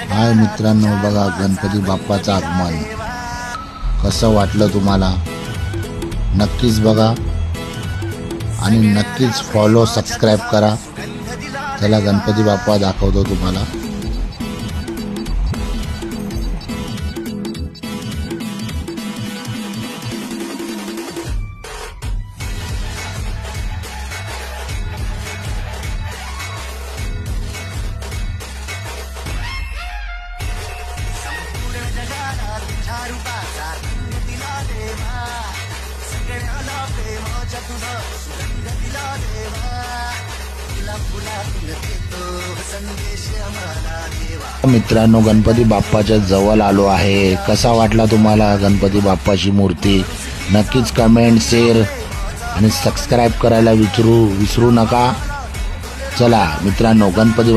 हाय मित्रांनो, बघा गणपती बाप्पाचं आगमन कसं वाटलं तुम्हाला? नक्कीच बघा आणि नक्कीच फॉलो सबस्क्राईब करा. चला गणपती बाप्पा दाखवतो तुम्हाला. मित्रांनो, गणपती बाप्पाच्या जवळ आलो आहे. कसा वाटला तुम्हाला गणपती बाप्पाची मूर्ती? नक्कीच कमेंट, शेअर आणि सबस्क्राईब करायला विसरू नका. चला मित्रांनो, गणपती